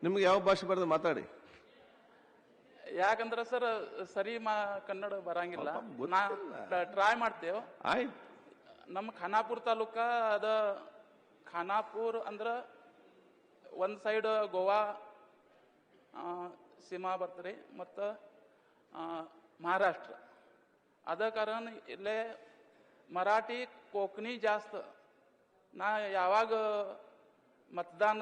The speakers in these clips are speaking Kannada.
ನಿಮ್ಗೆ ಯಾವ ಭಾಷೆ ಬರ್ತದೆ ಮಾತಾಡಿ. ಯಾಕಂದ್ರೆ ಸರ್ ಸರಿ ಕನ್ನಡ ಬರಂಗಿಲ್ಲ. ನಾ ಟ್ರೈ ಮಾಡ್ತೇವೆ. ಆಯ್ತು. ನಮ್ಮ ಖಾನಾಪುರ ತಾಲೂಕ ಅದ. ಖಾನಾಪುರ್ ಅಂದ್ರ ಒಂದ್ ಸೈಡ್ ಗೋವಾ ಸೀಮಾ ಬರ್ತದೆ ಮತ್ತು ಮಹಾರಾಷ್ಟ್ರ. ಅದ ಕಾರಣ ಇಲ್ಲೇ ಮರಾಠಿ कोकणी जास्त. ನಾ ಯಾವಾಗ मतदान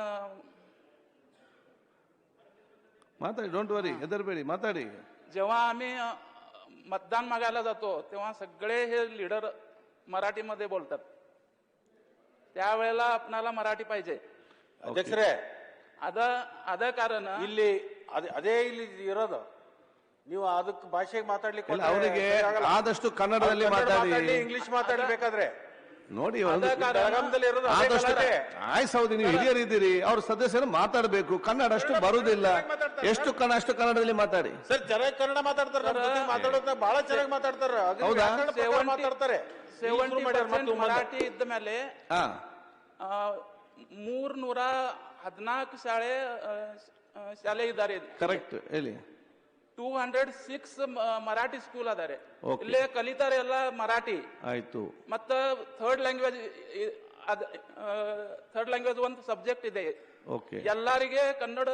माताडी, डोंट वरी, हेदरबेडी, माताडी. जेव्हा आम्ही मतदान मागायला जातो तेव्हा सगळे हे लीडर मराठीमध्ये बोलतात. त्यावेळेला आपणाला मराठी पाहिजे. ಅಧ್ಯಕ್ಷರೇ, ಅದ ಕಾರಣ ಇಲ್ಲಿ ಅದೇ ಇಲ್ಲಿ ಇರೋದು. ನೀವು ಅದಕ್ಕೆ ಭಾಷೆಗೆ ಮಾತಾಡ್ಲಿಕ್ಕೆ ಅವರಿಗೆ ಆದಷ್ಟು ಕನ್ನಡದಲ್ಲಿ ಮಾತಾಡಿ, ಇಂಗ್ಲಿಷ್ ಮಾತಾಡ್ಬೇಕಾದ್ರೆ ನೋಡಿ. ಆದಷ್ಟು ಆಯ್ತು ಸೌದಿ, ನೀವು ಹಿರಿಯರಿದ್ದೀರಿ, ಅವ್ರ ಸದಸ್ಯರು ಮಾತಾಡಬೇಕು. ಕನ್ನಡ ಅಷ್ಟು ಬರುವುದಿಲ್ಲ. ಎಷ್ಟು ಅಷ್ಟು ಕನ್ನಡದಲ್ಲಿ ಮಾತಾಡಿ. ಸರ್, ಚೆನ್ನಾಗಿ ಕನ್ನಡ ಮಾತಾಡ್ತಾರೆ. ಮಾತಾಡೋದ ಬಹಳ ಚೆನ್ನಾಗಿ ಮಾತಾಡ್ತಾರೆ. ಹೌದಾ? ಮಾತಾಡ್ತಾರೆ. 70% ಮರಾಠಿ ಇದ್ದ ಮೇಲೆ 314 ಶಾಲೆ ಇದ್ದಾರೆ. ಕರೆಕ್ಟ್ ಹೇಳಿ. 206 ಮರಾಠಿ ಸ್ಕೂಲ್ ಅದಾರೆ. ಇಲ್ಲೇ ಕಲಿತಾರೆ ಎಲ್ಲ ಮರಾಠಿ. ಆಯ್ತು. ಮತ್ತ ಥರ್ಡ್ ಲ್ಯಾಂಗ್ವೇಜ್ ಒಂದು ಸಬ್ಜೆಕ್ಟ್ ಇದೆ. ಎಲ್ಲರಿಗೆ ಕನ್ನಡ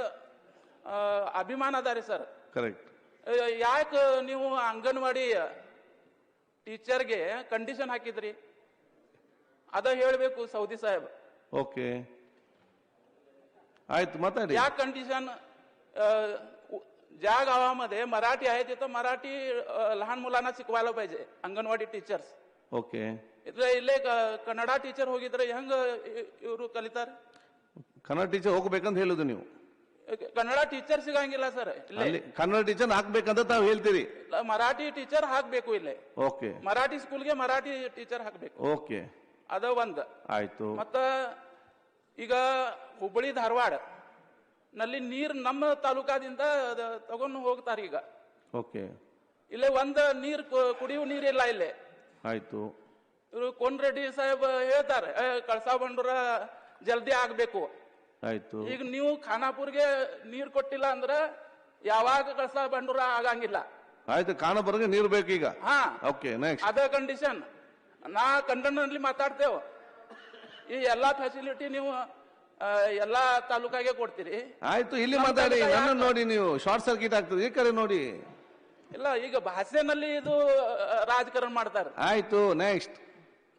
ಅಭಿಮಾನ ಅದಾರೆ ಸರ್. ಕರೆಕ್ಟ್. ಯಾಕೆ ನೀವು ಅಂಗನವಾಡಿ ಟೀಚರ್ಗೆ ಕಂಡೀಷನ್ ಹಾಕಿದ್ರಿ? ಅದ ಹೇಳ್ಬೇಕು ಸೌದಿ ಸಾಹೇಬ್. ಓಕೆ, ಆಯ್ತು, ಮಾತಾಡಿ. या कंडिशन ज्या गावामध्ये मराठी आहे तिथं मराठी लहान मुलांना शिकवायला पाहिजे अंगणवाडी टीचर्स. ಓಕೆ. ಇಲ್ಲೇ ಕನ್ನಡ ಟೀಚರ್ ಹೋಗಿದ್ರೆ ಹೆಂಗ ಇವರು ಕಲಿತಾರೆ? ಕನ್ನಡ ಟೀಚರ್ ಹೋಗ್ಬೇಕಂತ ಹೇಳುದು ನೀವು. ಕನ್ನಡ ಟೀಚರ್ ಸಿಗಂಗಿಲ್ಲ ಸರ್. ಕನ್ನಡ ಟೀಚರ್ ಹಾಕ್ಬೇಕಂತ ತಾವು ಹೇಳ್ತೀರಿ. ಮರಾಠಿ ಟೀಚರ್ ಹಾಕ್ಬೇಕು ಇಲ್ಲೇ. ಓಕೆ. ಮರಾಠಿ ಸ್ಕೂಲ್ಗೆ ಮರಾಠಿ ಟೀಚರ್ ಹಾಕ್ಬೇಕು. ಓಕೆ, ಅದ ಒಂದ್ ಆಯ್ತು. ಮತ್ತ ಈಗ ಹುಬ್ಬಳ್ಳಿ ಧಾರವಾಡ ನಲ್ಲಿ ನೀರ್ ನಮ್ಮ ತಾಲೂಕಾದಿಂದ ತಗೊಂಡು ಹೋಗ್ತಾರೆ ಈಗ. ಓಕೆ. ಇಲ್ಲೇ ಒಂದ್ ನೀರ್ ಕುಡಿಯುವ ನೀರಿಲ್ಲ ಇಲ್ಲೇ. ಆಯ್ತು. ಇವರು ಕೋನ್ ರೆಡ್ಡಿ ಸಾಹೇಬ್ ಹೇಳ್ತಾರೆ ಕಳಸಾ ಬಂಡೂರ ಜಲ್ದಿ ಆಗ್ಬೇಕು. ಆಯ್ತು. ಈಗ ನೀವು ಖಾನಾಪುರ್ಗೆ ನೀರ್ ಕೊಟ್ಟಿಲ್ಲ ಅಂದ್ರ ಯಾವಾಗ ಕಳಸಾ ಬಂಡೂರ ಆಗಂಗಿಲ್ಲ. ಆಯ್ತು, ಖಾನಾಪುರ್ಗೆ ನೀರು ಬೇಕು ಈಗ. ಹಾ, ಓಕೆ, ನೆಕ್ಸ್ಟ್. ಅದ ಕಂಡೀಷನ್. ನಾ ಕನ್ನಡದಲ್ಲಿ ಮಾತಾಡ್ತೇವೆ. ಈ ಎಲ್ಲಾ ಫೆಸಿಲಿಟಿ ನೀವು ಎಲ್ಲಾ ತಾಲೂಕಾಗೆ ಕೊಡ್ತೀರಿ. ಆಯ್ತು, ಇಲ್ಲಿ ಮಾತಾಡಿ. ನನ್ನ ನೋಡಿ, ನೀವು ಶಾರ್ಟ್ ಸರ್ಕ್ಯೂಟ್ ಆಗ್ತದೆ. ಈ ಕಡೆ ನೋಡಿ. ಇಲ್ಲ, ಈಗ ಭಾಷೆನಲ್ಲಿ ಇದು ರಾಜಕಾರಣ ಮಾಡ್ತಾರೆ. ಆಯ್ತು, ನೆಕ್ಸ್ಟ್.